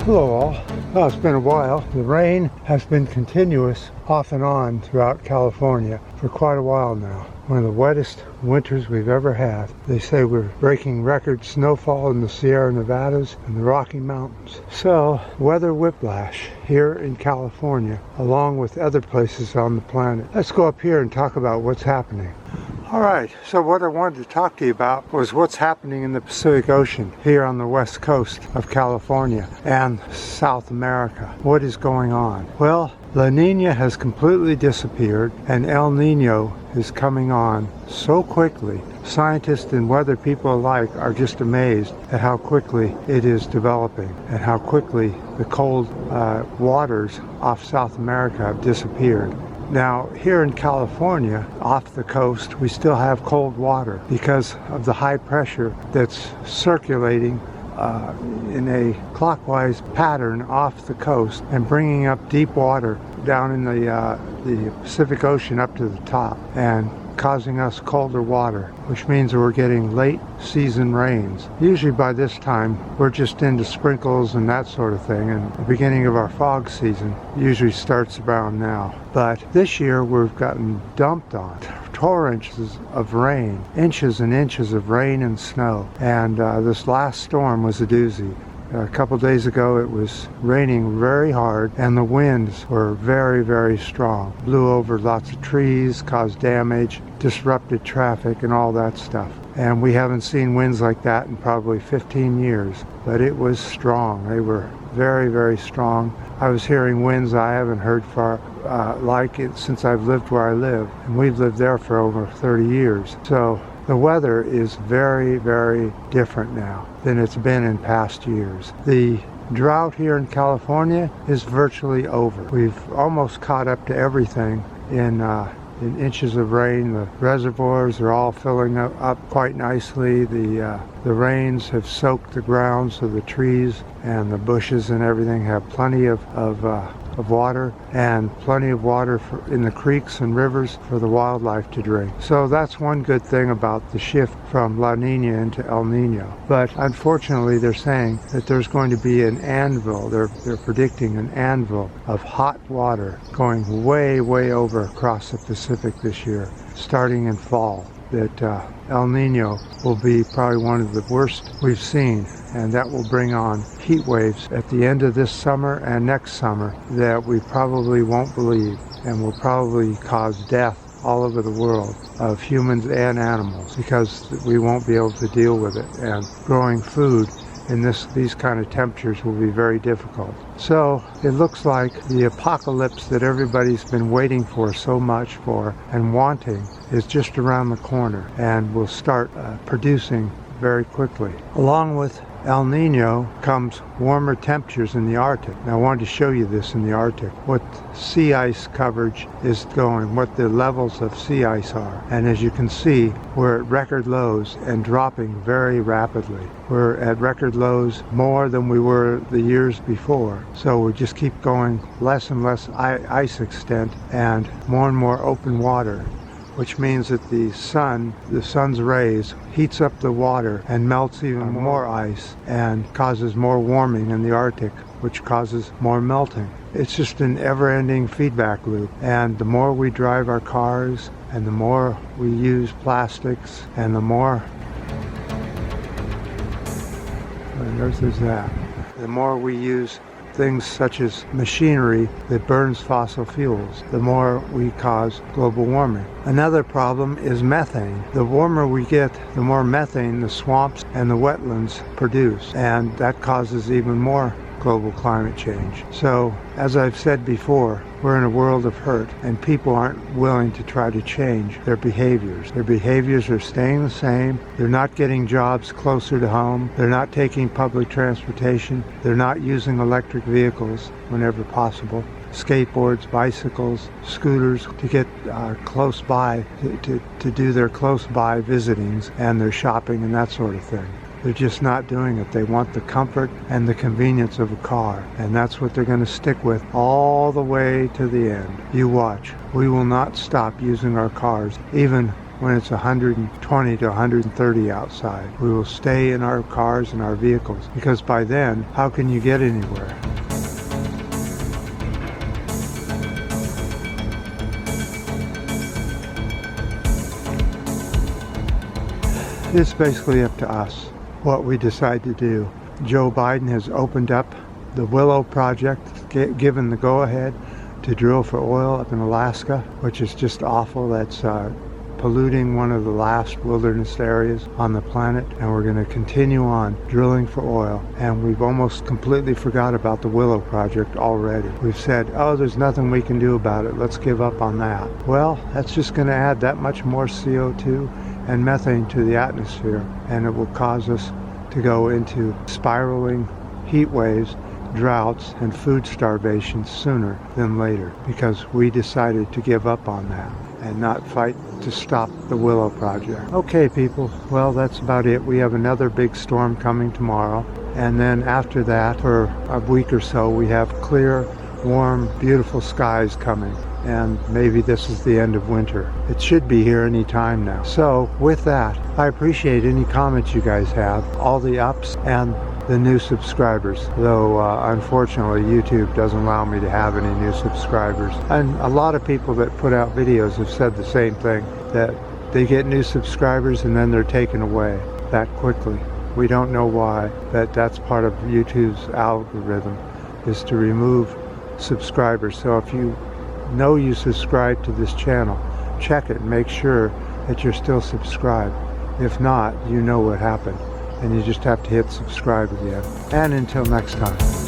Hello all. Well, it's been a while. The rain has been continuous off and on throughout California for quite a while now. One of the wettest winters we've ever had. They say we're breaking record snowfall in the Sierra Nevadas and the Rocky Mountains. So, weather whiplash here in California, along with other places on the planet. Let's go up here and talk about what's happening. Alright, so what I wanted to talk to you about was what's happening in the Pacific Ocean here on the west coast of California and South America. What is going on? Well, La Niña has completely disappeared and El Niño is coming on so quickly. Scientists and weather people alike are just amazed at how quickly it is developing and how quickly the cold waters off South America have disappeared. Now, here in California, off the coast, we still have cold water because of the high pressure that's circulating in a clockwise pattern off the coast and bringing up deep water down in the Pacific Ocean up to the top and causing us colder water, which means we're getting late season rains. Usually by this time we're just into sprinkles and that sort of thing, and the beginning of our fog season usually starts around now. But this year we've gotten dumped on torrents of rain, inches and inches of rain and snow, and this last storm was a doozy. A couple days ago it was raining very hard and the winds were very, very strong. Blew over lots of trees, caused damage, disrupted traffic and all that stuff. And we haven't seen winds like that in probably 15 years. But it was strong. They were very, very strong. I was hearing winds I haven't heard like it since I've lived where I live. And we've lived there for over 30 years. So the weather is very, very different now than it's been in past years. The drought here in California is virtually over. We've almost caught up to everything in inches of rain. The reservoirs are all filling up quite nicely. The rains have soaked the ground, so the trees and the bushes and everything have plenty of water, and plenty of water in the creeks and rivers for the wildlife to drink. So that's one good thing about the shift from La Niña into El Niño. But unfortunately they're saying that there's going to be an anvil. They're predicting an anvil of hot water going way, way over across the Pacific this year, starting in fall. That El Niño will be probably one of the worst we've seen, and that will bring on heat waves at the end of this summer and next summer that we probably won't believe, and will probably cause death all over the world of humans and animals because we won't be able to deal with it, and growing food in these kind of temperatures will be very difficult. So it looks like the apocalypse that everybody's been waiting for so much for and wanting is just around the corner and will start producing very quickly. Along with El Niño comes warmer temperatures in the Arctic. Now I wanted to show you this in the Arctic, what sea ice coverage is going, what the levels of sea ice are. And as you can see, we're at record lows and dropping very rapidly. We're at record lows more than we were the years before. So we just keep going less and less ice extent and more open water, which means that the sun's rays heats up the water and melts even more ice and causes more warming in the Arctic, which causes more melting. It's just an ever-ending feedback loop. And the more we drive our cars and the more we use plastics and the more, what on earth is that? The more we use things such as machinery that burns fossil fuels, the more we cause global warming. Another problem is methane. The warmer we get, the more methane the swamps and the wetlands produce, and that causes even more global climate change. So, as I've said before, we're in a world of hurt, and people aren't willing to try to change their behaviors. Their behaviors are staying the same. They're not getting jobs closer to home. They're not taking public transportation. They're not using electric vehicles whenever possible. Skateboards, bicycles, scooters to get close by, to do their close by visitings and their shopping and that sort of thing. They're just not doing it. They want the comfort and the convenience of a car, and that's what they're going to stick with all the way to the end. You watch. We will not stop using our cars, even when it's 120 to 130 outside. We will stay in our cars and our vehicles, because by then, how can you get anywhere? It's basically up to us what we decide to do. Joe Biden has opened up the Willow project, given the go-ahead to drill for oil up in Alaska, which is just awful. That's polluting one of the last wilderness areas on the planet, and we're going to continue on drilling for oil. And we've almost completely forgot about the Willow project already. We've said, oh, there's nothing we can do about it, let's give up on that. Well, that's just going to add that much more CO2 and methane to the atmosphere, and it will cause us to go into spiraling heat waves, droughts, and food starvation sooner than later, because we decided to give up on that and not fight to stop the Willow project. Okay, people, well, that's about it. We have another big storm coming tomorrow, and then after that, for a week or so, we have clear, warm, beautiful skies coming. And maybe this is the end of winter. It should be here any time now. So with that, I appreciate any comments you guys have, all the ups and the new subscribers, though unfortunately YouTube doesn't allow me to have any new subscribers. And a lot of people that put out videos have said the same thing, that they get new subscribers and then they're taken away that quickly. We don't know why, but that's part of YouTube's algorithm, is to remove subscribers. So if you know you subscribe to this channel, check it and make sure that you're still subscribed. If not, you know what happened, and you just have to hit subscribe again. And until next time.